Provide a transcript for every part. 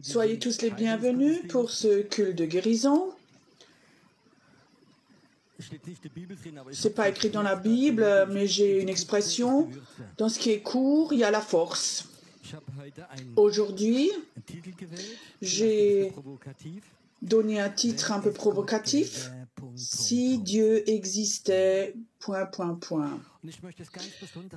Soyez tous les bienvenus pour ce culte de guérison. C'est pas écrit dans la Bible, mais j'ai une expression. Dans ce qui est court, il y a la force. Aujourd'hui, j'ai donné un titre un peu provocatif. Si Dieu existait, ...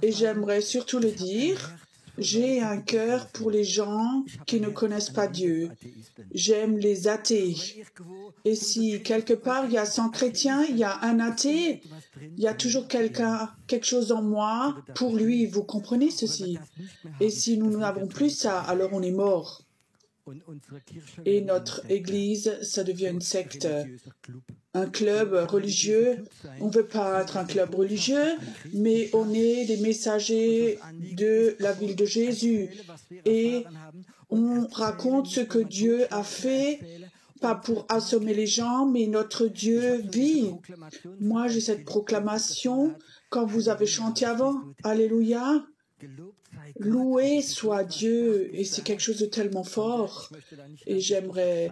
Et j'aimerais surtout le dire. J'ai un cœur pour les gens qui ne connaissent pas Dieu. J'aime les athées. Et si quelque part il y a 100 chrétiens, il y a un athée, il y a toujours quelque chose en moi pour lui. Vous comprenez ceci? Et si nous n'avons plus ça, alors on est mort. Et notre église, ça devient une secte, un club religieux. On ne veut pas être un club religieux, mais on est des messagers de la ville de Jésus. Et on raconte ce que Dieu a fait, pas pour assommer les gens, mais notre Dieu vit. Moi, j'ai cette proclamation, quand vous avez chanté avant, Alléluia, loué soit Dieu, et c'est quelque chose de tellement fort. Et j'aimerais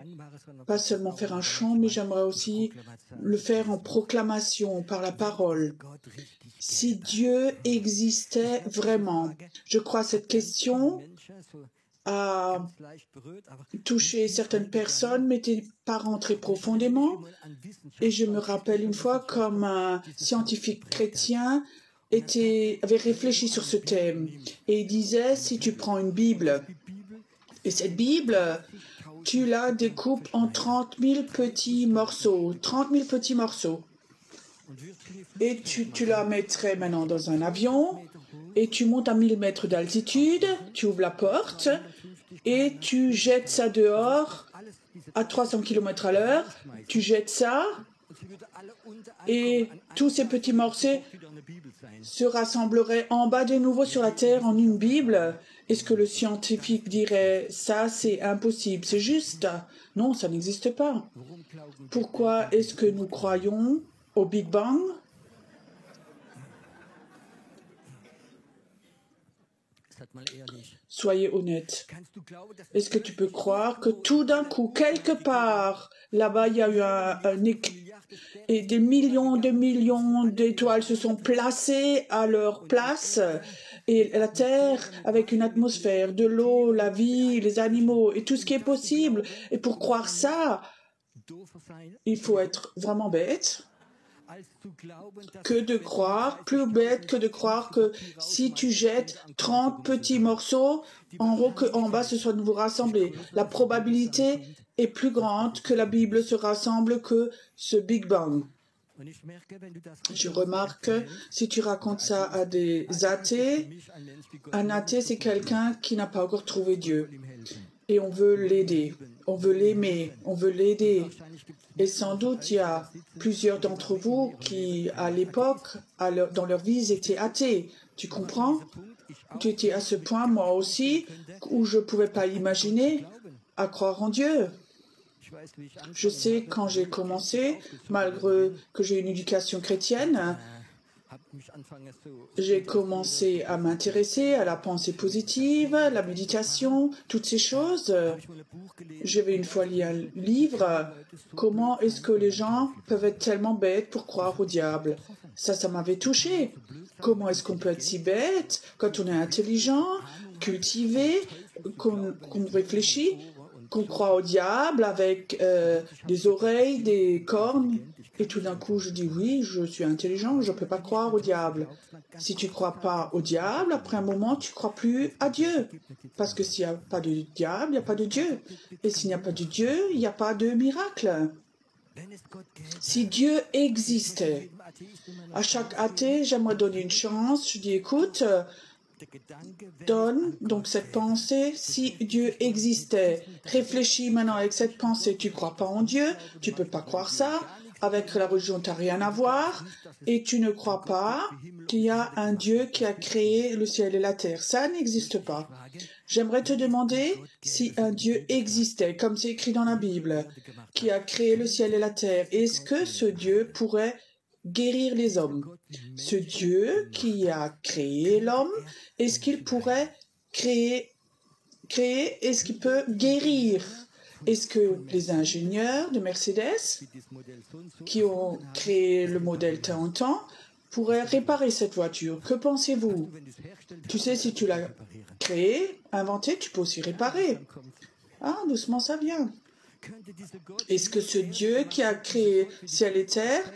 pas seulement faire un chant, mais j'aimerais aussi le faire en proclamation par la parole. Si Dieu existait vraiment, je crois que cette question a touché certaines personnes, mais n'était pas rentrée profondément. Et je me rappelle une fois comme un scientifique chrétien avait réfléchi sur ce thème et il disait, si tu prends une Bible, et cette Bible, tu la découpes en 30 000 petits morceaux, 30 000 petits morceaux, et tu la mettrais maintenant dans un avion, et tu montes à 1000 mètres d'altitude, tu ouvres la porte, et tu jettes ça dehors à 300 km à l'heure, tu jettes ça, et tous ces petits morceaux se rassembleraient en bas de nouveau sur la terre en une Bible. Est-ce que le scientifique dirait ça, c'est impossible, c'est juste? Non, ça n'existe pas. Pourquoi est-ce que nous croyons au Big Bang? Soyez honnête. Est-ce que tu peux croire que tout d'un coup, quelque part, là-bas, il y a eu un et des millions d'étoiles se sont placées à leur place, et la Terre, avec une atmosphère, de l'eau, la vie, les animaux, et tout ce qui est possible. Et pour croire ça, il faut être vraiment bête. Plus bête que de croire que si tu jettes 30 petits morceaux, en haut qu'en bas ce soit de vous rassembler. La probabilité est plus grande que la Bible se rassemble que ce Big Bang. Je remarque que si tu racontes ça à des athées, un athée c'est quelqu'un qui n'a pas encore trouvé Dieu. Et on veut l'aider, on veut l'aimer, on veut l'aider. Et sans doute, il y a plusieurs d'entre vous qui, à l'époque, dans leur vie, ils étaient athées. Tu comprends? Tu étais à ce point, moi aussi, où je ne pouvais pas imaginer à croire en Dieu. Je sais, quand j'ai commencé, malgré que j'ai une éducation chrétienne, j'ai commencé à m'intéresser à la pensée positive, la méditation, toutes ces choses. J'avais une fois lu un livre, comment est-ce que les gens peuvent être tellement bêtes pour croire au diable? Ça m'avait touché. Comment est-ce qu'on peut être si bête quand on est intelligent, cultivé, qu'on réfléchit, qu'on croit au diable avec des oreilles, des cornes? Et tout d'un coup, je dis oui, je suis intelligent, je ne peux pas croire au diable. Si tu ne crois pas au diable, après un moment, tu ne crois plus à Dieu. Parce que s'il n'y a pas de diable, il n'y a pas de Dieu. Et s'il n'y a pas de Dieu, il n'y a pas de miracle. Si Dieu existait, à chaque athée, j'aimerais donner une chance. Je dis, écoute, donne donc cette pensée, si Dieu existait. Réfléchis maintenant avec cette pensée, tu ne crois pas en Dieu, tu ne peux pas croire ça, avec la religion, tu n'as rien à voir, et tu ne crois pas qu'il y a un Dieu qui a créé le ciel et la terre. Ça n'existe pas. J'aimerais te demander si un Dieu existait, comme c'est écrit dans la Bible, qui a créé le ciel et la terre. Est-ce que ce Dieu pourrait guérir les hommes? Ce Dieu qui a créé l'homme, est-ce qu'il pourrait créer, est-ce qu'il peut guérir? Est-ce que les ingénieurs de Mercedes, qui ont créé le modèle temps en temps, pourraient réparer cette voiture? Que pensez-vous? Tu sais, si tu l'as créé, inventé, tu peux aussi réparer. Ah, doucement, ça vient. Est-ce que ce Dieu qui a créé ciel et terre,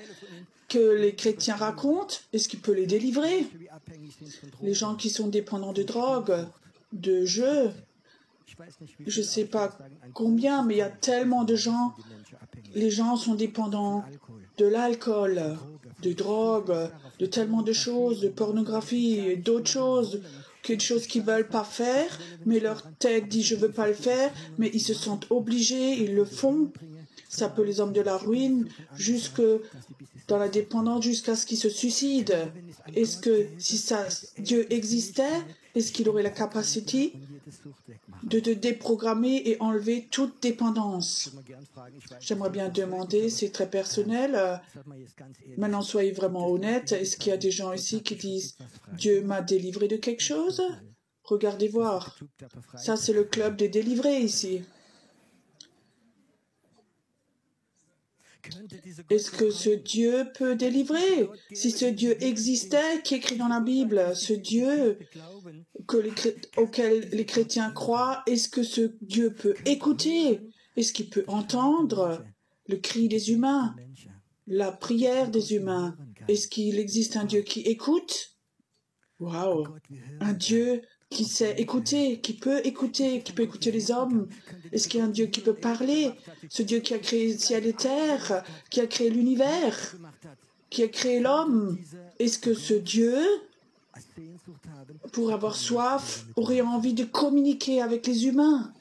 que les chrétiens racontent, est-ce qu'il peut les délivrer? Les gens qui sont dépendants de drogue, de jeux, je ne sais pas combien, mais il y a tellement de gens, les gens sont dépendants de l'alcool, de drogue, de tellement de choses, de pornographie, d'autres choses, quelque chose qu'ils ne veulent pas faire, mais leur tête dit je ne veux pas le faire, mais ils se sentent obligés, ils le font. Ça peut les hommes de la ruine, jusque dans la dépendance, jusqu'à ce qu'ils se suicident. Est-ce que si ça, Dieu existait, est-ce qu'il aurait la capacité de te déprogrammer et enlever toute dépendance? J'aimerais bien demander, c'est très personnel, maintenant soyez vraiment honnête, est-ce qu'il y a des gens ici qui disent « Dieu m'a délivré de quelque chose ?» Regardez voir, ça c'est le club des délivrés ici. Est-ce que ce Dieu peut délivrer? Si ce Dieu existait, qui est écrit dans la Bible, ce Dieu auquel les chrétiens croient, est-ce que ce Dieu peut écouter? Est-ce qu'il peut entendre le cri des humains, la prière des humains? Est-ce qu'il existe un Dieu qui écoute? Waouh! Un Dieu qui sait écouter, qui peut écouter les hommes. Est-ce qu'il y a un Dieu qui peut parler? Ce Dieu qui a créé le ciel et terre, qui a créé l'univers, qui a créé l'homme. Est-ce que ce Dieu, pour avoir soif, aurait envie de communiquer avec les humains?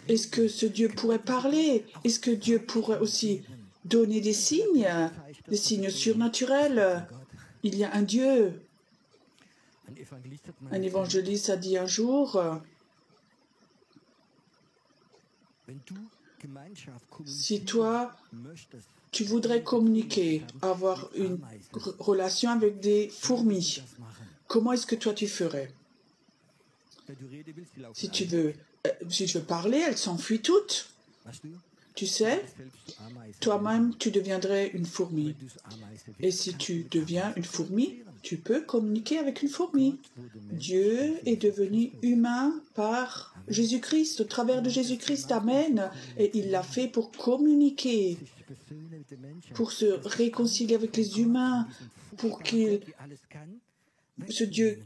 Est-ce que ce Dieu pourrait parler? Est-ce que Dieu pourrait aussi donner des signes surnaturels? Il y a un Dieu. Un évangéliste a dit un jour, si toi, tu voudrais communiquer, avoir une relation avec des fourmis, comment est-ce que toi tu ferais? Si tu veux parler, elles s'enfuient toutes. Tu sais, toi-même, tu deviendrais une fourmi. Et si tu deviens une fourmi, tu peux communiquer avec une fourmi. Dieu est devenu humain par Jésus-Christ, au travers de Jésus-Christ, Amen. Et il l'a fait pour communiquer, pour se réconcilier avec les humains, pour ce Dieu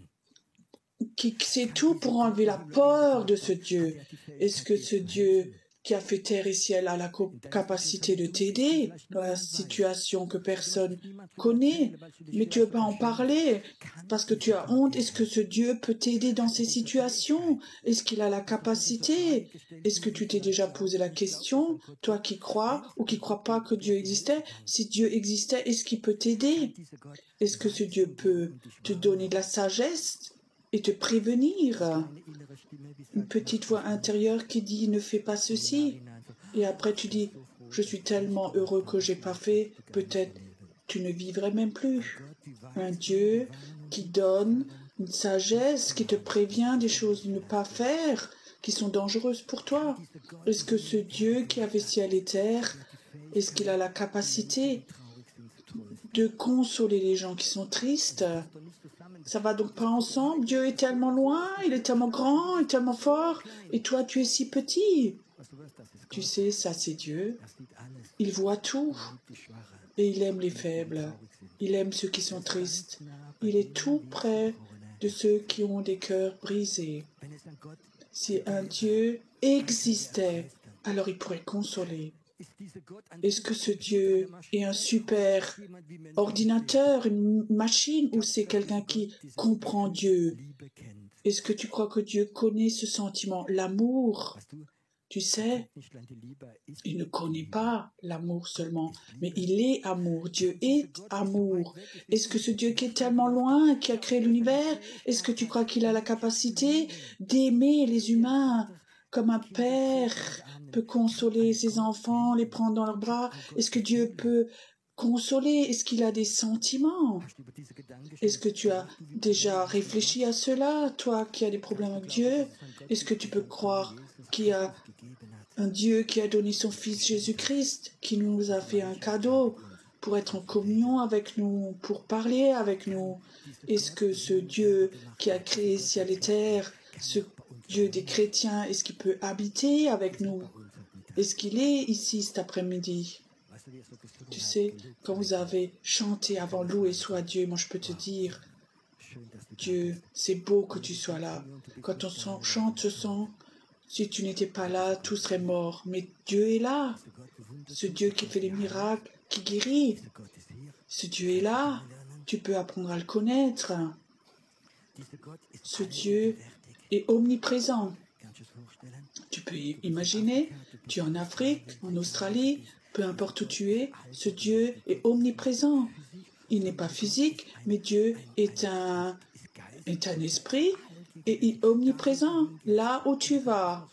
qui sait tout, pour enlever la peur de ce Dieu. Est-ce que ce Dieu qui a fait terre et ciel a la capacité de t'aider dans la situation que personne connaît, mais tu ne veux pas en parler parce que tu as honte? Est-ce que ce Dieu peut t'aider dans ces situations? Est-ce qu'il a la capacité? Est-ce que tu t'es déjà posé la question, toi qui crois ou qui ne crois pas que Dieu existait? Si Dieu existait, est-ce qu'il peut t'aider? Est-ce que ce Dieu peut te donner de la sagesse et te prévenir? Une petite voix intérieure qui dit « ne fais pas ceci ». Et après tu dis « je suis tellement heureux que j'ai pas fait, peut-être tu ne vivrais même plus ». Un Dieu qui donne une sagesse, qui te prévient des choses à ne pas faire, qui sont dangereuses pour toi. Est-ce que ce Dieu qui avait ciel et terre, est-ce qu'il a la capacité de consoler les gens qui sont tristes? Ça va donc pas ensemble. Dieu est tellement loin, il est tellement grand, il est tellement fort, et toi tu es si petit. Tu sais, ça c'est Dieu. Il voit tout, et il aime les faibles. Il aime ceux qui sont tristes. Il est tout près de ceux qui ont des cœurs brisés. Si un Dieu existait, alors il pourrait consoler. Est-ce que ce Dieu est un super ordinateur, une machine, ou c'est quelqu'un qui comprend Dieu? Est-ce que tu crois que Dieu connaît ce sentiment, l'amour? Tu sais, il ne connaît pas l'amour seulement, mais il est amour. Dieu est amour. Est-ce que ce Dieu qui est tellement loin, qui a créé l'univers, est-ce que tu crois qu'il a la capacité d'aimer les humains comme un père peut consoler ses enfants, les prendre dans leurs bras? Est-ce que Dieu peut consoler? Est-ce qu'il a des sentiments? Est-ce que tu as déjà réfléchi à cela, toi qui as des problèmes avec Dieu? Est-ce que tu peux croire qu'il y a un Dieu qui a donné son Fils Jésus-Christ, qui nous a fait un cadeau pour être en communion avec nous, pour parler avec nous? Est-ce que ce Dieu qui a créé ciel et terre, ce Dieu des chrétiens, est-ce qu'il peut habiter avec nous? Est-ce qu'il est ici cet après-midi? Tu sais, quand vous avez chanté avant louer soit Dieu, moi je peux te dire, Dieu, c'est beau que tu sois là. Quand on chante ce son, si tu n'étais pas là, tout serait mort. Mais Dieu est là. Ce Dieu qui fait les miracles, qui guérit. Ce Dieu est là. Tu peux apprendre à le connaître. Ce Dieu est omniprésent. Tu peux imaginer, tu es en Afrique, en Australie, peu importe où tu es, ce Dieu est omniprésent. Il n'est pas physique, mais Dieu est un esprit et il est omniprésent. Là où tu vas,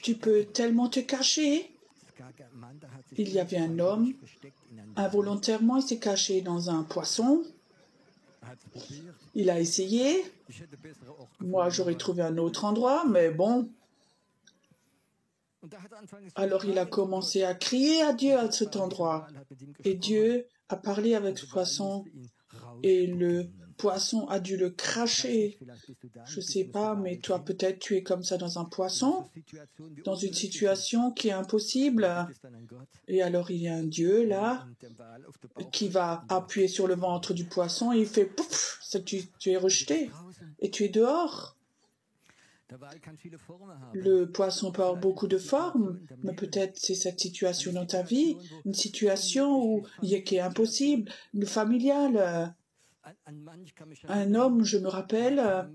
tu peux tellement te cacher. Il y avait un homme, involontairement, il s'est caché dans un poisson. Il a essayé. Moi, j'aurais trouvé un autre endroit, mais bon. Alors, il a commencé à crier à Dieu à cet endroit. Et Dieu a parlé avec ce poisson. Et le poisson a dû le cracher. Je ne sais pas, mais toi, peut-être tu es comme ça dans un poisson, dans une situation qui est impossible. Et alors, il y a un Dieu là qui va appuyer sur le ventre du poisson et il fait pouf, tu es rejeté et tu es dehors. Le poisson peut avoir beaucoup de formes, mais peut-être c'est cette situation dans ta vie, une situation qui est impossible, une familiale. Un homme, je me rappelle,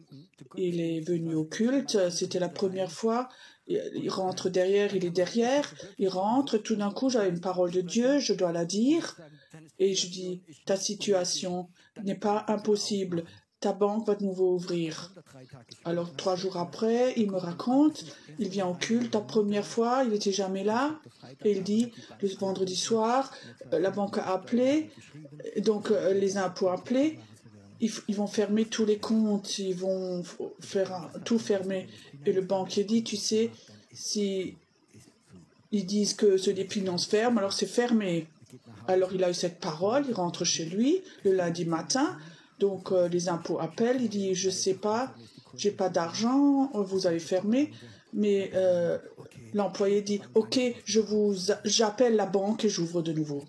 il est venu au culte, c'était la première fois, il rentre derrière, il est derrière, il rentre, tout d'un coup j'avais une parole de Dieu, je dois la dire, et je dis, ta situation n'est pas impossible, ta banque va de nouveau ouvrir. Alors 3 jours après, il me raconte, il vient au culte la première fois, il n'était jamais là, et il dit, le vendredi soir, la banque a appelé, donc les impôts appelés, ils vont fermer tous les comptes, ils vont faire tout fermer. Et le banquier dit, tu sais, si ils disent que ce dépôt se ferme, alors c'est fermé. Alors il a eu cette parole, il rentre chez lui le lundi matin, donc les impôts appellent, il dit, je sais pas, j'ai pas d'argent, vous avez fermé, mais l'employé dit, ok, j'appelle la banque et j'ouvre de nouveau.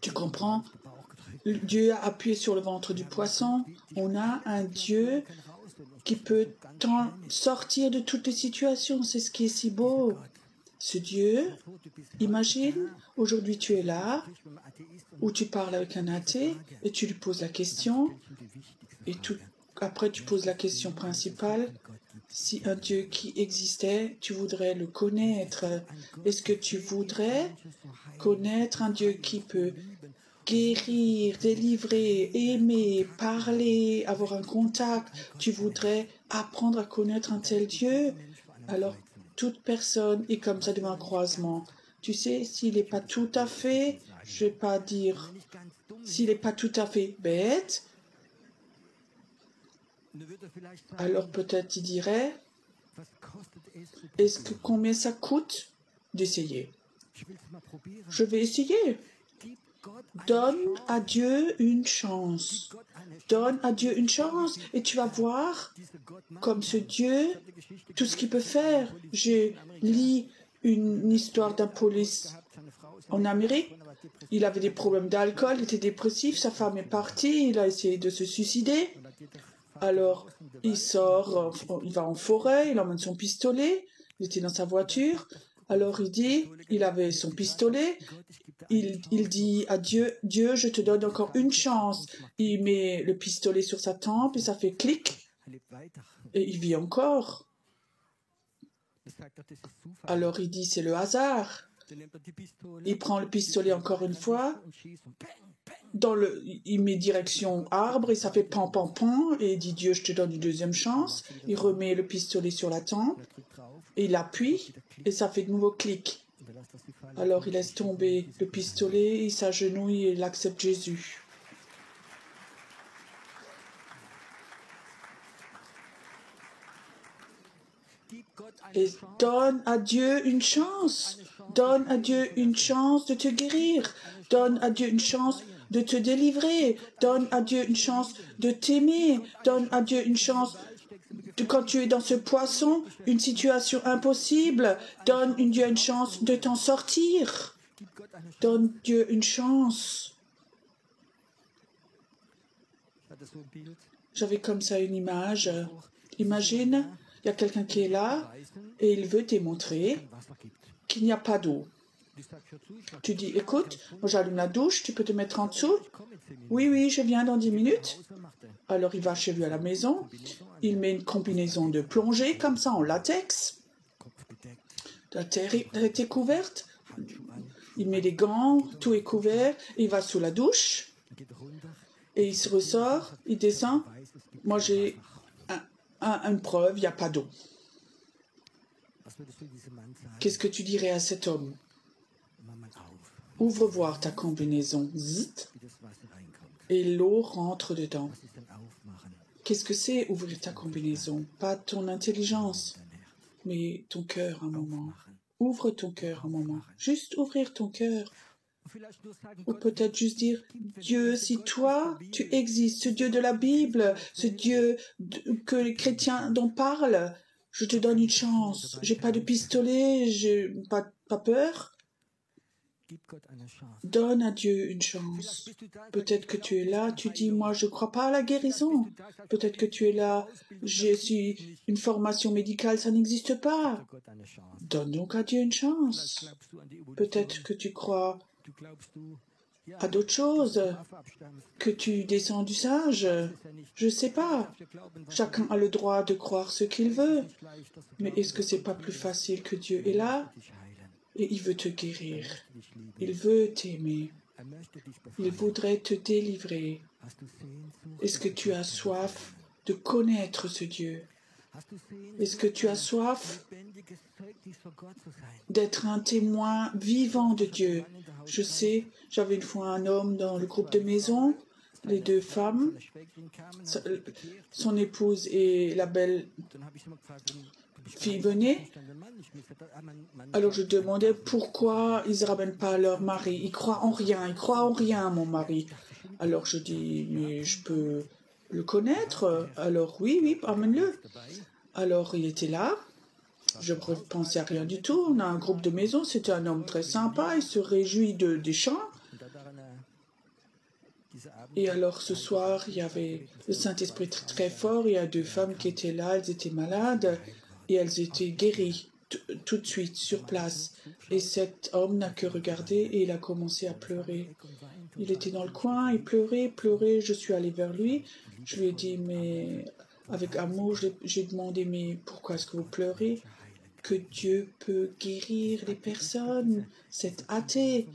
Tu comprends? Dieu a appuyé sur le ventre du poisson. On a un Dieu qui peut t'en sortir de toutes les situations. C'est ce qui est si beau. Ce Dieu, imagine, aujourd'hui tu es là, où tu parles avec un athée et tu lui poses la question, et après tu poses la question principale. Si un Dieu qui existait, tu voudrais le connaître. Est-ce que tu voudrais connaître un Dieu qui peut guérir, délivrer, aimer, parler, avoir un contact? Tu voudrais apprendre à connaître un tel Dieu? Alors, toute personne est comme ça devant un croisement. Tu sais, s'il n'est pas tout à fait, je ne vais pas dire, s'il n'est pas tout à fait bête, alors peut-être il dirait, combien ça coûte d'essayer? Je vais essayer. Donne à Dieu une chance. Donne à Dieu une chance et tu vas voir comme ce Dieu, tout ce qu'il peut faire. J'ai lu une histoire d'un police en Amérique. Il avait des problèmes d'alcool, il était dépressif, sa femme est partie, il a essayé de se suicider. Alors, il sort, il va en forêt, il emmène son pistolet, il était dans sa voiture. Alors il dit, il avait son pistolet, il dit à Dieu, Dieu, je te donne encore une chance. Il met le pistolet sur sa tempe et ça fait clic et il vit encore. Alors il dit, c'est le hasard. Il prend le pistolet encore une fois, il met direction arbre et ça fait pan pan pan et il dit Dieu je te donne une deuxième chance. Il remet le pistolet sur la tempe et il appuie et ça fait de nouveau clic. Alors il laisse tomber le pistolet, il s'agenouille et il accepte Jésus. Et donne à Dieu une chance. Donne à Dieu une chance de te guérir. Donne à Dieu une chance de te délivrer. Donne à Dieu une chance de t'aimer. Donne à Dieu une chance quand tu es dans ce poisson, une situation impossible. Donne à Dieu une chance de t'en sortir. Donne Dieu une chance. J'avais comme ça une image. Imagine, il y a quelqu'un qui est là et il veut démontrer qu'il n'y a pas d'eau. Tu dis, écoute, moi j'allume la douche, tu peux te mettre en dessous? Oui, je viens dans 10 minutes. Alors il va chez lui à la maison, il met une combinaison de plongée comme ça en latex. La terre est couverte, il met des gants, tout est couvert, il va sous la douche et il se ressort, il descend. Moi j'ai une preuve, il n'y a pas d'eau. Qu'est-ce que tu dirais à cet homme? Ouvre voir ta combinaison. Zzt, et l'eau rentre dedans. Qu'est-ce que c'est ouvrir ta combinaison? Pas ton intelligence, mais ton cœur un moment. Ouvre ton cœur un moment. Juste ouvrir ton cœur. Ou peut-être juste dire, Dieu, si toi, tu existes, ce Dieu de la Bible, ce Dieu que les chrétiens dont parlent, je te donne une chance. J'ai pas de pistolet, j'ai pas peur. Donne à Dieu une chance. Peut-être que tu es là, tu dis, moi je ne crois pas à la guérison. Peut-être que tu es là, j'ai su une formation médicale, ça n'existe pas. Donne donc à Dieu une chance. Peut-être que tu crois à d'autres choses, que tu descends du sage. Je ne sais pas. Chacun a le droit de croire ce qu'il veut. Mais est-ce que c'est pas plus facile que Dieu est là? Et il veut te guérir. Il veut t'aimer. Il voudrait te délivrer. Est-ce que tu as soif de connaître ce Dieu? Est-ce que tu as soif d'être un témoin vivant de Dieu? Je sais, j'avais une fois un homme dans le groupe de maison, les deux femmes, son épouse et la belle fille venaient. Alors je demandais pourquoi ils ne ramènent pas leur mari. Il croit en rien, mon mari. Alors je dis, mais je peux le connaître. Alors oui, amène-le. Alors il était là. Je ne pensais à rien du tout. On a un groupe de maison. C'était un homme très sympa. Il se réjouit des chants. Et alors ce soir, il y avait le Saint-Esprit très fort. Il y a deux femmes qui étaient là. Elles étaient malades. Et elles étaient guéries tout de suite, sur place. Et cet homme n'a que regardé et il a commencé à pleurer. Il était dans le coin, il pleurait. Je suis allée vers lui. Je lui ai dit, mais avec amour, j'ai demandé, mais pourquoi est-ce que vous pleurez? Que Dieu peut guérir les personnes. Cet athée,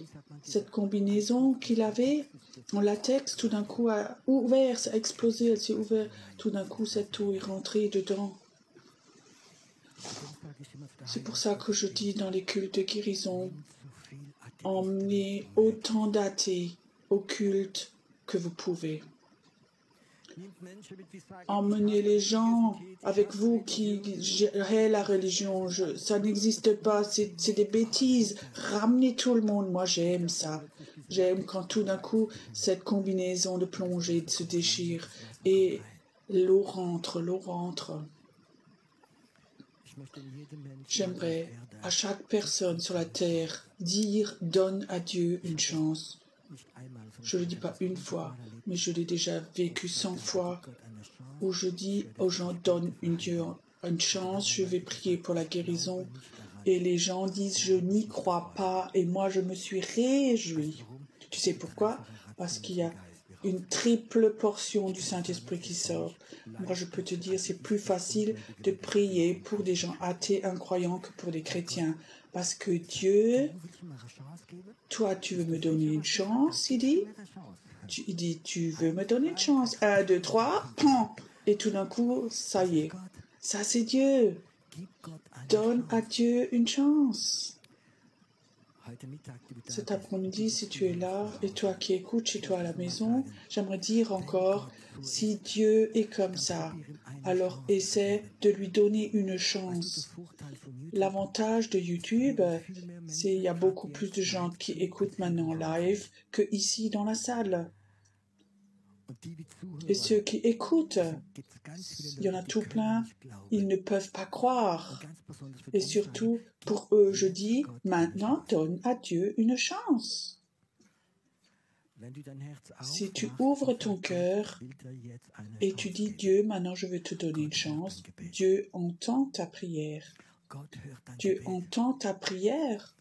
cette combinaison qu'il avait en latex, tout d'un coup a ouvert, ça a explosé, elle s'est ouverte. Tout d'un coup, cette eau est rentrée dedans. C'est pour ça que je dis dans les cultes de guérison, emmenez autant d'athées au culte que vous pouvez. Emmenez les gens avec vous qui gèrent la religion. Ça n'existe pas, c'est des bêtises. Ramenez tout le monde, moi j'aime ça. J'aime quand tout d'un coup, cette combinaison de plongée se déchire et l'eau rentre. J'aimerais à chaque personne sur la terre dire « Donne à Dieu une chance ». Je ne le dis pas une fois, mais je l'ai déjà vécu 100 fois, où je dis aux gens « Donne Dieu une chance ». Je vais prier pour la guérison Et les gens disent, je n'y crois pas, et moi je me suis réjoui. Tu sais pourquoi? Parce qu'il y a une triple portion du Saint-Esprit qui sort. Moi, je peux te dire, c'est plus facile de prier pour des gens athées, incroyants, que pour des chrétiens. Parce que Dieu, toi, tu veux me donner une chance, il dit. Il dit, tu veux me donner une chance. 1, 2, 3, pan. Et tout d'un coup, ça y est. Ça, c'est Dieu. Donne à Dieu une chance. Cet après-midi, si tu es là, et toi qui écoutes chez toi à la maison, j'aimerais dire encore, si Dieu est comme ça, alors essaie de lui donner une chance. L'avantage de YouTube, c'est qu'il y a beaucoup plus de gens qui écoutent maintenant live que ici dans la salle. Et ceux qui écoutent, il y en a tout plein, ils ne peuvent pas croire. Et surtout, pour eux, je dis, maintenant, donne à Dieu une chance. Si tu ouvres ton cœur et tu dis, Dieu, maintenant je veux te donner une chance, Dieu entend ta prière. Dieu entend ta prière.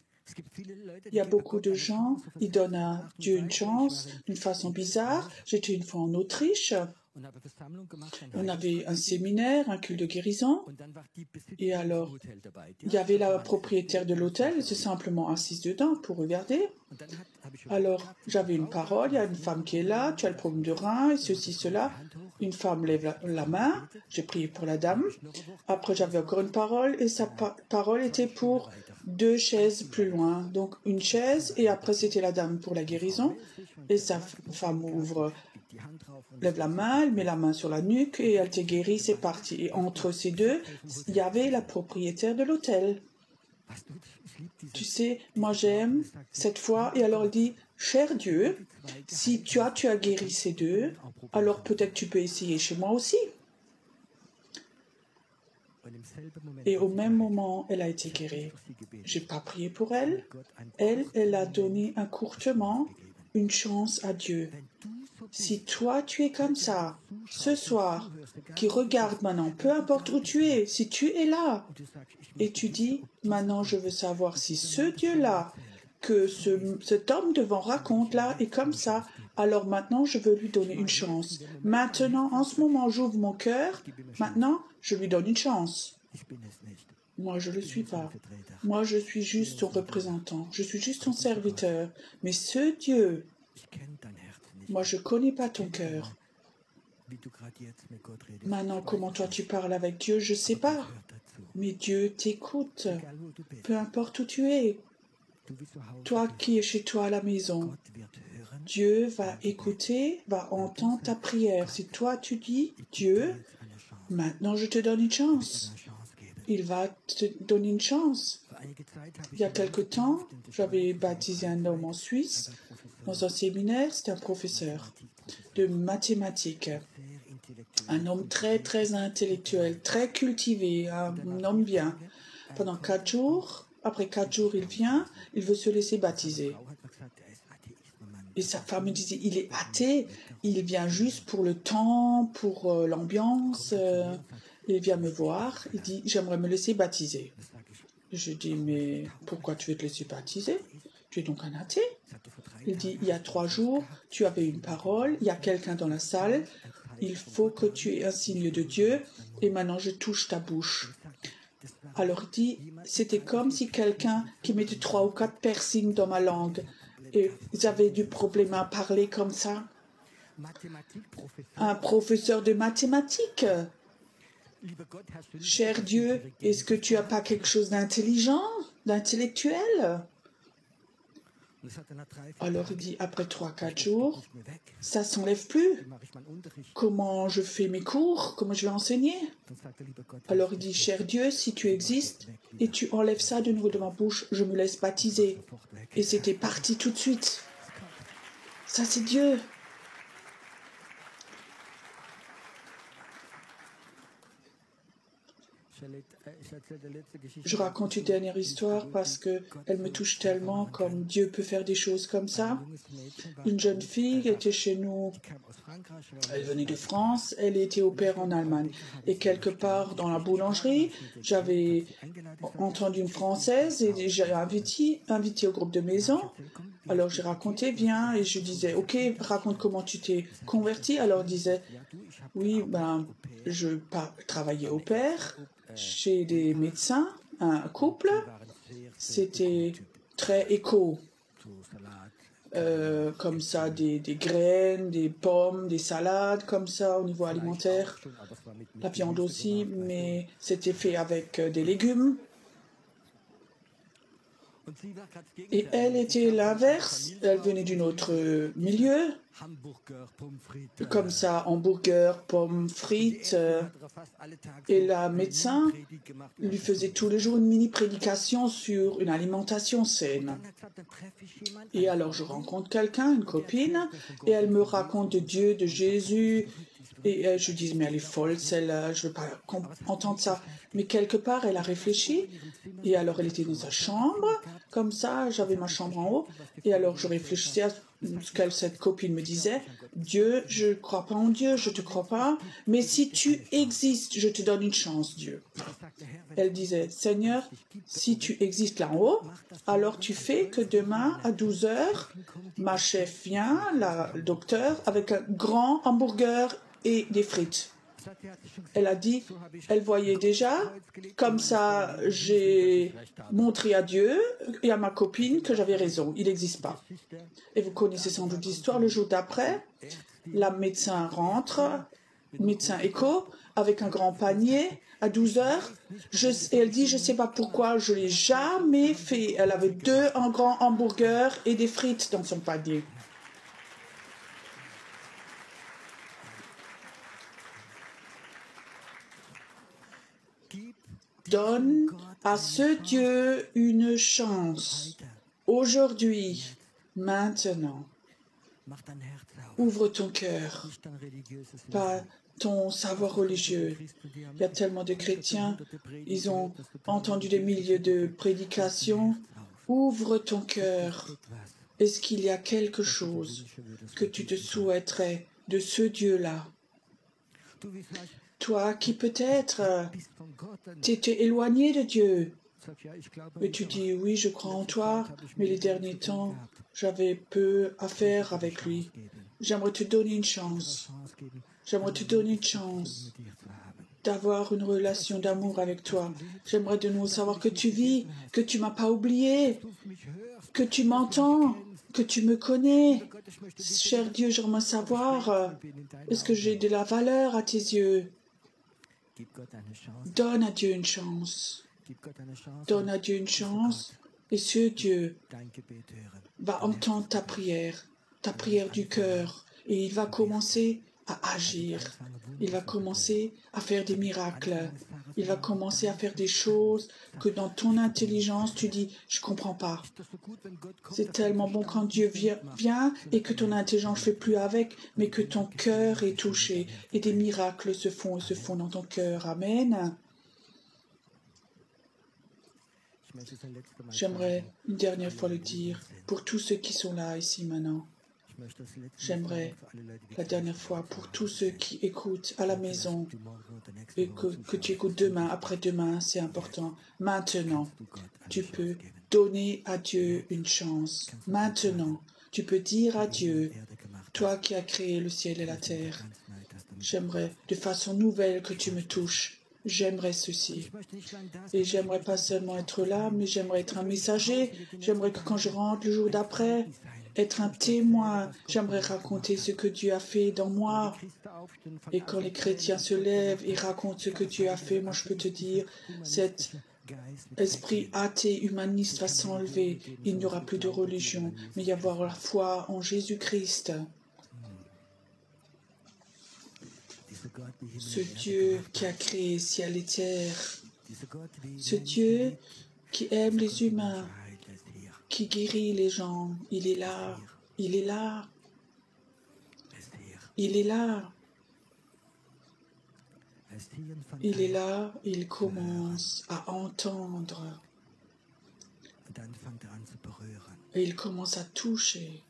Il y a beaucoup de gens, ils donnent à Dieu une chance d'une façon bizarre. J'étais une fois en Autriche. On avait un séminaire, un culte de guérison. Et alors, il y avait la propriétaire de l'hôtel, elle s'est simplement assise dedans pour regarder. Alors, j'avais une parole, il y a une femme qui est là, tu as le problème de rein, et ceci, cela. Une femme lève la main, j'ai prié pour la dame. Après, j'avais encore une parole, et sa parole était pour 2 chaises plus loin. Donc, une chaise, et après, c'était la dame pour la guérison. Et sa femme lève la main, elle met la main sur la nuque, et elle te guérit, c'est parti. Et entre ces deux, il y avait la propriétaire de l'hôtel. Tu sais, moi j'aime cette foi, et alors elle dit, cher Dieu, si tu as guéri ces deux, alors peut-être tu peux essayer chez moi aussi. Et au même moment, elle a été guérie. J'ai pas prié pour elle. Elle a donné courtement une chance à Dieu. Si toi tu es comme ça, ce soir, qui regarde maintenant, peu importe où tu es, si tu es là, et tu dis, maintenant je veux savoir si ce Dieu-là, que cet homme devant raconte là, est comme ça, alors maintenant je veux lui donner une chance. Maintenant, en ce moment, j'ouvre mon cœur, maintenant je lui donne une chance. Moi, je ne le suis pas. Moi, je suis juste ton représentant. Je suis juste ton serviteur. Mais ce Dieu, moi, je ne connais pas ton cœur. Maintenant, comment toi tu parles avec Dieu, je ne sais pas. Mais Dieu t'écoute. Peu importe où tu es. Toi qui es chez toi à la maison, Dieu va écouter, va entendre ta prière. Si toi tu dis, Dieu, maintenant je te donne une chance. Il va te donner une chance. Il y a quelque temps, j'avais baptisé un homme en Suisse dans un séminaire, c'était un professeur de mathématiques. Un homme très, très intellectuel, très cultivé, un homme bien. Pendant 4 jours, après 4 jours, il vient, il veut se laisser baptiser. Et sa femme me disait, il est athée, il vient juste pour le temps, pour l'ambiance. Il vient me voir, il dit, j'aimerais me laisser baptiser. Je dis, mais pourquoi tu veux te laisser baptiser? Tu es donc un athée? Il dit, il y a 3 jours, tu avais une parole, il y a quelqu'un dans la salle, il faut que tu aies un signe de Dieu, et maintenant je touche ta bouche. Alors il dit, c'était comme si quelqu'un qui mettait 3 ou 4 piercings dans ma langue, et j'avais du problème à parler comme ça. Un professeur de mathématiques. Cher Dieu, est-ce que tu n'as pas quelque chose d'intelligent, d'intellectuel? Alors il dit, après 3-4 jours, ça ne s'enlève plus. Comment je fais mes cours? Comment je vais enseigner? Alors il dit, cher Dieu, si tu existes et tu enlèves ça de nouveau de ma bouche, je me laisse baptiser. Et c'était parti tout de suite. Ça, c'est Dieu. Je raconte une dernière histoire parce qu'elle me touche tellement, comme Dieu peut faire des choses comme ça. Une jeune fille était chez nous, elle venait de France, elle était au pair en Allemagne. Et quelque part dans la boulangerie, j'avais entendu une Française et j'ai invité au groupe de maison. Alors j'ai raconté, viens, et je disais, ok, raconte comment tu t'es converti. Alors elle disait, oui, je travaillais au pair chez des médecins, un couple. C'était très éco. Comme ça, des graines, des pommes, des salades, comme ça, au niveau alimentaire. La viande aussi, mais c'était fait avec des légumes. Et elle était l'inverse, elle venait d'un autre milieu, comme ça, hamburger, pommes frites. Et la médecin lui faisait tous les jours une mini-prédication sur une alimentation saine. Et alors je rencontre quelqu'un, une copine, et elle me raconte de Dieu, de Jésus. Et je dis, mais elle est folle, celle-là, je ne veux pas entendre ça. Mais quelque part, elle a réfléchi. Et alors, elle était dans sa chambre, comme ça, j'avais ma chambre en haut. Et alors, je réfléchissais à ce que cette copine me disait. Dieu, je ne crois pas en Dieu, je ne te crois pas. Mais si tu existes, je te donne une chance, Dieu. Elle disait, Seigneur, si tu existes là en haut, alors tu fais que demain, à 12 heures, ma chef vient, le docteur, avec un grand hamburger et des frites. Elle a dit, elle voyait déjà, comme ça j'ai montré à Dieu et à ma copine que j'avais raison, il n'existe pas. Et vous connaissez sans doute l'histoire, le jour d'après, la médecin rentre, médecin éco, avec un grand panier à 12 heures. Et elle dit, je ne sais pas pourquoi, je ne l'ai jamais fait. Elle avait un grand hamburger et des frites dans son panier. Donne à ce Dieu une chance. Aujourd'hui, maintenant. Ouvre ton cœur, pas ton savoir religieux. Il y a tellement de chrétiens, ils ont entendu des milliers de prédications. Ouvre ton cœur. Est-ce qu'il y a quelque chose que tu te souhaiterais de ce Dieu-là? Toi qui peut-être t'étais éloigné de Dieu, et tu dis oui, je crois en toi, mais les derniers temps, j'avais peu à faire avec lui. J'aimerais te donner une chance. J'aimerais te donner une chance d'avoir une relation d'amour avec toi. J'aimerais de nouveau savoir que tu vis, que tu m'as pas oublié, que tu m'entends, que tu me connais. Cher Dieu, j'aimerais savoir, est-ce que j'ai de la valeur à tes yeux? Donne à Dieu une chance. Donne à Dieu une chance, et ce Dieu va entendre ta prière du cœur, et il va commencer à agir. Il va commencer à faire des miracles. Il va commencer à faire des choses que dans ton intelligence, tu dis, je ne comprends pas. C'est tellement bon quand Dieu vient et que ton intelligence ne fait plus avec, mais que ton cœur est touché et des miracles se font dans ton cœur. Amen. J'aimerais une dernière fois le dire pour tous ceux qui sont là ici maintenant. J'aimerais la dernière fois pour tous ceux qui écoutent à la maison et que tu écoutes demain, après-demain, c'est important. Maintenant, tu peux donner à Dieu une chance. Maintenant, tu peux dire à Dieu, toi qui as créé le ciel et la terre, j'aimerais de façon nouvelle que tu me touches. J'aimerais ceci. Et j'aimerais pas seulement être là, mais j'aimerais être un messager. J'aimerais que quand je rentre le jour d'après, être un témoin. J'aimerais raconter ce que Dieu a fait dans moi. Et quand les chrétiens se lèvent et racontent ce que Dieu a fait, moi je peux te dire, cet esprit athée, humaniste va s'enlever. Il n'y aura plus de religion, mais il y avoir la foi en Jésus-Christ. Ce Dieu qui a créé ciel et terre, ce Dieu qui aime les humains, qui guérit les gens, il est là, il est là, il est là. Il est là, il commence à entendre. Et il commence à toucher.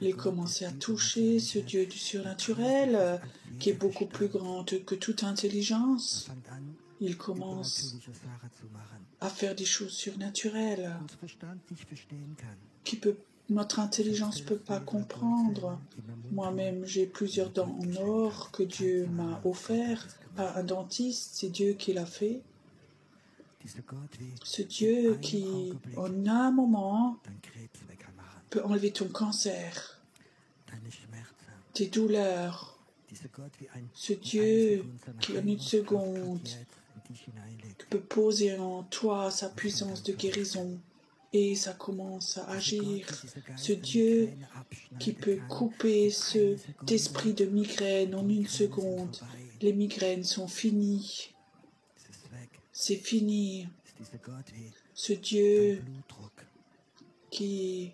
Il commence à toucher ce Dieu du surnaturel qui est beaucoup plus grand que toute intelligence. Il commence à faire des choses surnaturelles notre intelligence ne peut pas comprendre. Moi-même, j'ai plusieurs dents en or que Dieu m'a offert à un dentiste. C'est Dieu qui l'a fait. Ce Dieu qui, en un moment, peut enlever ton cancer, tes douleurs. Ce Dieu qui, en une seconde, peut poser en toi sa puissance de guérison. Et ça commence à agir. Ce Dieu qui peut couper cet esprit de migraine en une seconde. Les migraines sont finies. C'est fini. Ce Dieu qui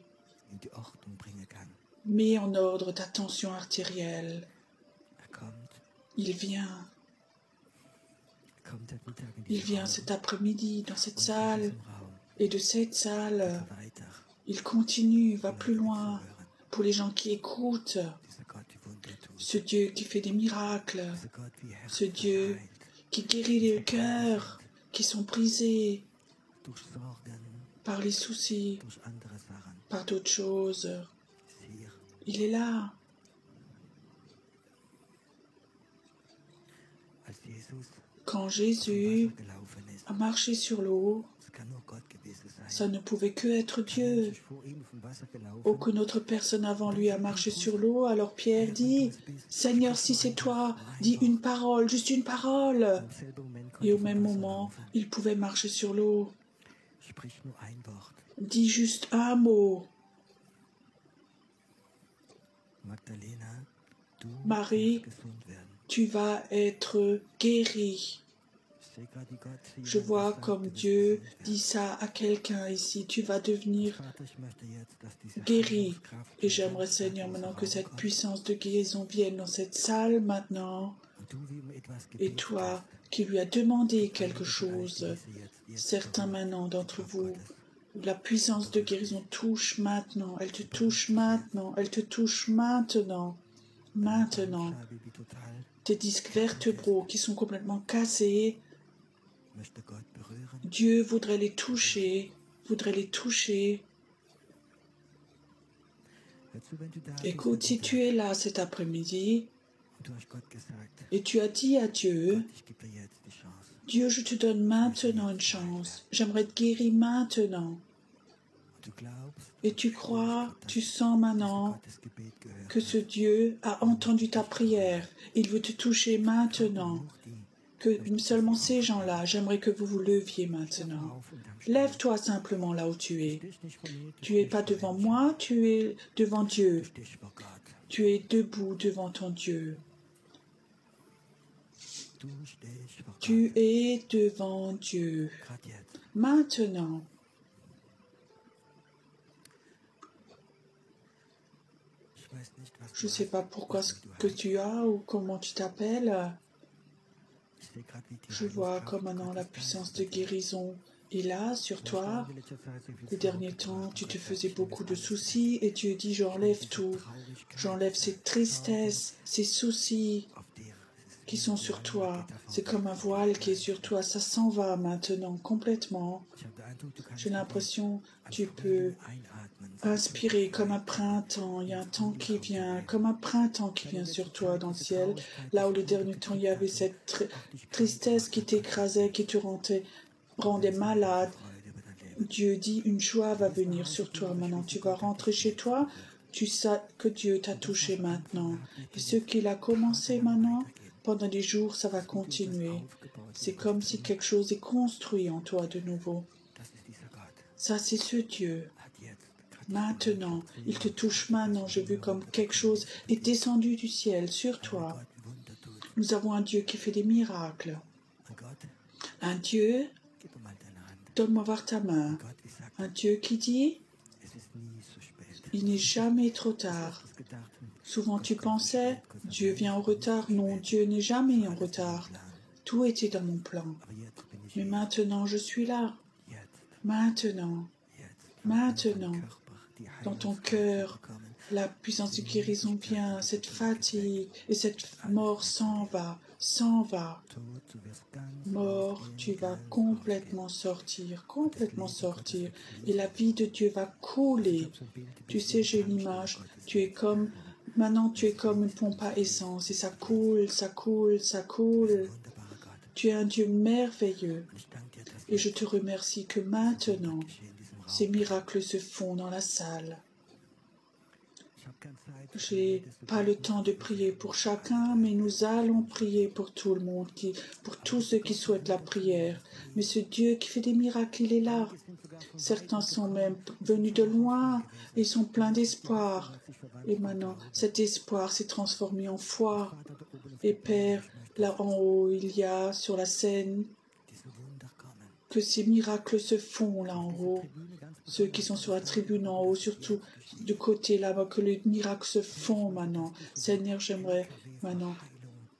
met en ordre ta tension artérielle. Il vient. Il vient cet après-midi dans cette salle. Et de cette salle, il continue, va plus loin. Pour les gens qui écoutent, ce Dieu qui fait des miracles, ce Dieu qui guérit les cœurs qui sont brisés par les soucis, par d'autres choses. Il est là. Quand Jésus a marché sur l'eau, ça ne pouvait que être Dieu. Aucune autre personne avant lui a marché sur l'eau. Alors Pierre dit, « Seigneur, si c'est toi, dis une parole, juste une parole. » Et au même moment, il pouvait marcher sur l'eau. Dis juste un mot. Marie, tu vas être guérie. Je vois comme Dieu dit ça à quelqu'un ici. Tu vas devenir guéri. Et j'aimerais, Seigneur, maintenant que cette puissance de guérison vienne dans cette salle maintenant. Et toi qui lui as demandé quelque chose, certains maintenant d'entre vous, la puissance de guérison touche maintenant. Elle te touche maintenant. Elle te touche maintenant. Maintenant. Tes disques vertébraux qui sont complètement cassés, Dieu voudrait les toucher, Écoute, si tu es là cet après-midi et tu as dit à Dieu, Dieu, je te donne maintenant une chance, j'aimerais être guéri maintenant. Et tu crois, tu sens maintenant que ce Dieu a entendu ta prière, il veut te toucher maintenant. Que seulement ces gens-là, j'aimerais que vous vous leviez maintenant. Lève-toi simplement là où tu es. Tu n'es pas devant moi, tu es devant Dieu. Tu es debout devant ton Dieu. Tu es devant Dieu. Maintenant. Je ne sais pas pourquoi ce que tu as ou comment tu t'appelles. Je vois comme maintenant la puissance de guérison est là sur toi. Les derniers temps, tu te faisais beaucoup de soucis et Dieu dit, j'enlève tout. J'enlève ces tristesses, ces soucis qui sont sur toi. C'est comme un voile qui est sur toi. Ça s'en va maintenant complètement. J'ai l'impression que tu peux inspirer comme un printemps. Il y a un temps qui vient, comme un printemps qui vient sur toi dans le ciel. Là où les derniers temps, il y avait cette tristesse qui t'écrasait, qui te rendait malade. Dieu dit, une joie va venir sur toi maintenant. Tu vas rentrer chez toi. Tu sais que Dieu t'a touché maintenant. Et ce qu'il a commencé maintenant, pendant des jours, ça va continuer. C'est comme si quelque chose est construit en toi de nouveau. Ça, c'est ce Dieu. Maintenant, il te touche maintenant. J'ai vu comme quelque chose est descendu du ciel sur toi. Nous avons un Dieu qui fait des miracles. Un Dieu, donne-moi voir ta main. Un Dieu qui dit, il n'est jamais trop tard. Souvent tu pensais, Dieu vient en retard. Non, Dieu n'est jamais en retard. Tout était dans mon plan. Mais maintenant, je suis là. Maintenant, dans ton cœur, la puissance de guérison vient, cette fatigue et cette mort s'en va. Mort, tu vas complètement sortir, et la vie de Dieu va couler. Tu sais, j'ai une image, maintenant tu es comme une pompe à essence, et ça coule. Tu es un Dieu merveilleux, et je te remercie que maintenant, ces miracles se font dans la salle. Je n'ai pas le temps de prier pour chacun, mais nous allons prier pour tout le monde, pour tous ceux qui souhaitent la prière. Mais ce Dieu qui fait des miracles, il est là. Certains sont même venus de loin et sont pleins d'espoir. Et maintenant, cet espoir s'est transformé en foi. Et Père, là en haut, il y a sur la scène que ces miracles se font là en haut. Ceux qui sont sur la tribune en haut, surtout de côté là-bas, que les miracles se font maintenant. Seigneur, j'aimerais maintenant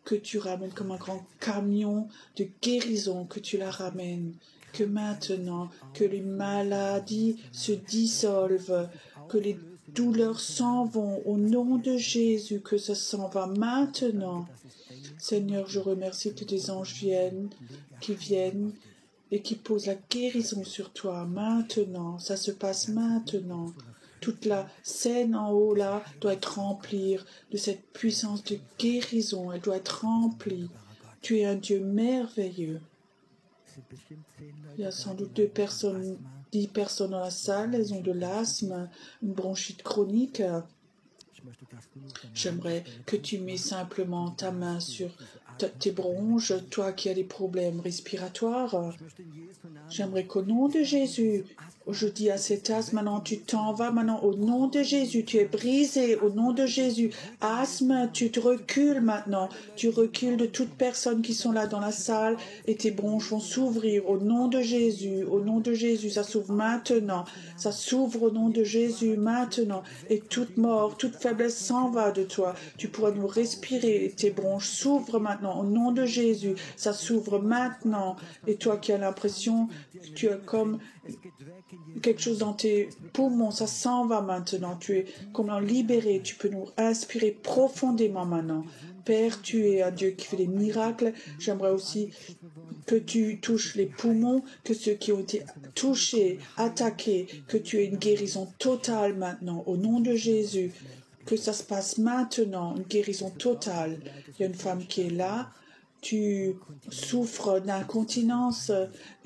que tu ramènes comme un grand camion de guérison, que tu la ramènes. Que maintenant, que les maladies se dissolvent, que les douleurs s'en vont. Au nom de Jésus, que ça s'en va maintenant. Seigneur, je remercie que tes anges qui viennent et qui posent la guérison sur toi maintenant. Ça se passe maintenant. Toute la scène en haut là doit être remplie de cette puissance de guérison. Elle doit être remplie. Tu es un Dieu merveilleux. Il y a sans doute 10 personnes dans la salle. Elles ont de l'asthme, une bronchite chronique. J'aimerais que tu mets simplement ta main sur tes bronches, toi qui as des problèmes respiratoires. J'aimerais qu'au nom de Jésus, je dis à cet asthme, maintenant tu t'en vas, maintenant au nom de Jésus, tu es brisé, au nom de Jésus. Asthme, tu te recules maintenant, tu recules de toutes personnes qui sont là dans la salle et tes bronches vont s'ouvrir au nom de Jésus, ça s'ouvre maintenant, ça s'ouvre au nom de Jésus maintenant et toute mort, toute faiblesse s'en va de toi. Tu pourras nous respirer et tes bronches s'ouvrent maintenant au nom de Jésus, ça s'ouvre maintenant et toi qui as l'impression que tu as comme quelque chose dans tes poumons, ça s'en va maintenant. Tu es comme libéré. Tu peux nous inspirer profondément maintenant. Père, tu es un Dieu qui fait des miracles. J'aimerais aussi que tu touches les poumons, que ceux qui ont été touchés, attaqués, que tu aies une guérison totale maintenant. Au nom de Jésus, que ça se passe maintenant, une guérison totale. Il y a une femme qui est là. Tu souffres d'incontinence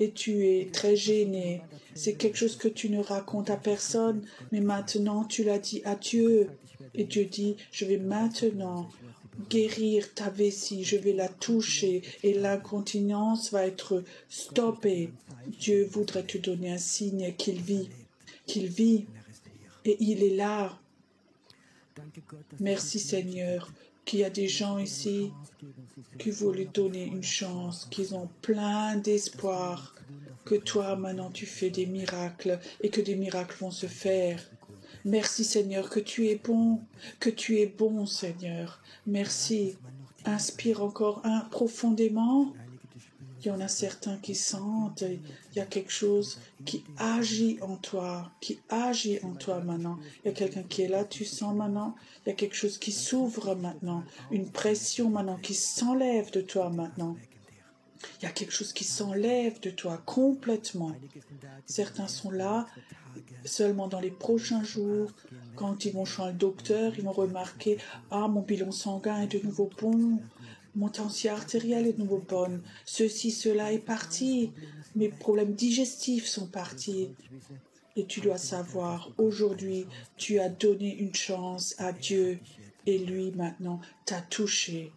et tu es très gêné. C'est quelque chose que tu ne racontes à personne, mais maintenant tu l'as dit à Dieu. Et Dieu dit, je vais maintenant guérir ta vessie, je vais la toucher et l'incontinence va être stoppée. Dieu voudrait te donner un signe qu'il vit et il est là. Merci Seigneur, qu'il y a des gens ici qui voulaient donner une chance, qu'ils ont plein d'espoir, que toi maintenant tu fais des miracles et que des miracles vont se faire. Merci Seigneur que tu es bon Seigneur. Merci. Inspire encore profondément. Il y en a certains qui sentent, il y a quelque chose qui agit en toi maintenant. Il y a quelqu'un qui est là, tu sens maintenant, il y a quelque chose qui s'ouvre maintenant, une pression maintenant qui s'enlève de toi maintenant. Il y a quelque chose qui s'enlève de toi complètement. Certains sont là, seulement dans les prochains jours, quand ils vont chez le docteur, ils vont remarquer « Ah, mon bilan sanguin est de nouveau bon ». Mon tension artérielle est de nouveau bonne. Cela est parti. Mes problèmes digestifs sont partis. Et tu dois savoir, aujourd'hui, tu as donné une chance à Dieu. Et lui, maintenant, t'a touché.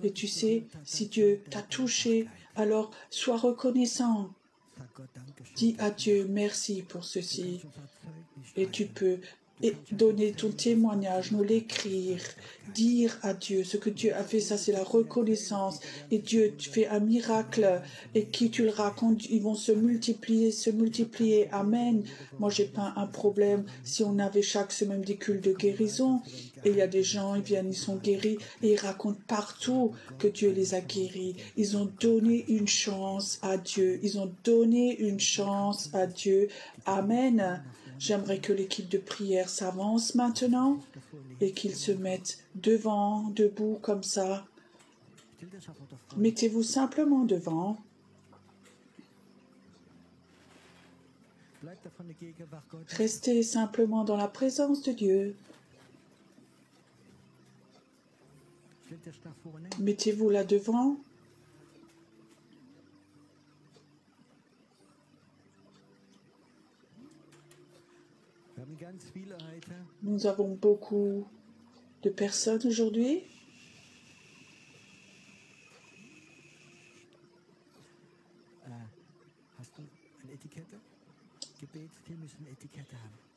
Et tu sais, si Dieu t'a touché, alors sois reconnaissant. Dis à Dieu merci pour ceci. Et tu peux donner ton témoignage, nous l'écrire, dire à Dieu ce que Dieu a fait. Ça, c'est la reconnaissance. Et Dieu, tu fais un miracle et qui tu le racontes, ils vont se multiplier, se multiplier. Amen. Moi, j'ai pas un problème si on avait chaque semaine des cultes de guérison. Et il y a des gens, ils viennent, ils sont guéris et ils racontent partout que Dieu les a guéris. Ils ont donné une chance à Dieu. Ils ont donné une chance à Dieu. Amen. J'aimerais que l'équipe de prière s'avance maintenant et qu'ils se mettent devant, debout comme ça. Mettez-vous simplement devant. Restez simplement dans la présence de Dieu. Mettez-vous là devant. Nous avons beaucoup de personnes aujourd'hui.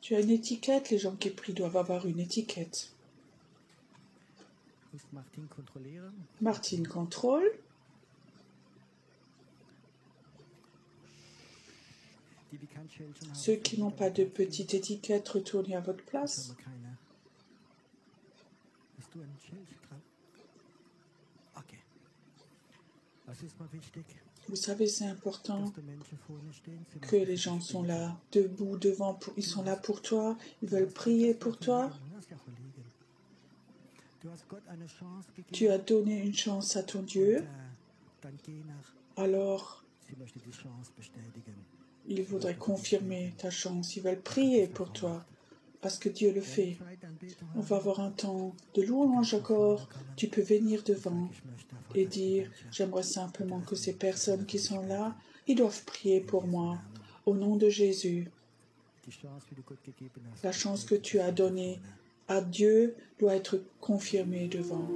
Tu as une étiquette, les gens qui prient doivent avoir une étiquette. Martine contrôle. Ceux qui n'ont pas de petite étiquette, retournez à votre place. Vous savez, c'est important que les gens sont là, debout, devant, ils sont là pour toi, ils veulent prier pour toi. Tu as donné une chance à ton Dieu, alors ils voudraient confirmer ta chance, ils veulent prier pour toi, parce que Dieu le fait. On va avoir un temps de louange encore. Tu peux venir devant et dire, j'aimerais simplement que ces personnes qui sont là, ils doivent prier pour moi, au nom de Jésus. La chance que tu as donnée à Dieu doit être confirmée devant.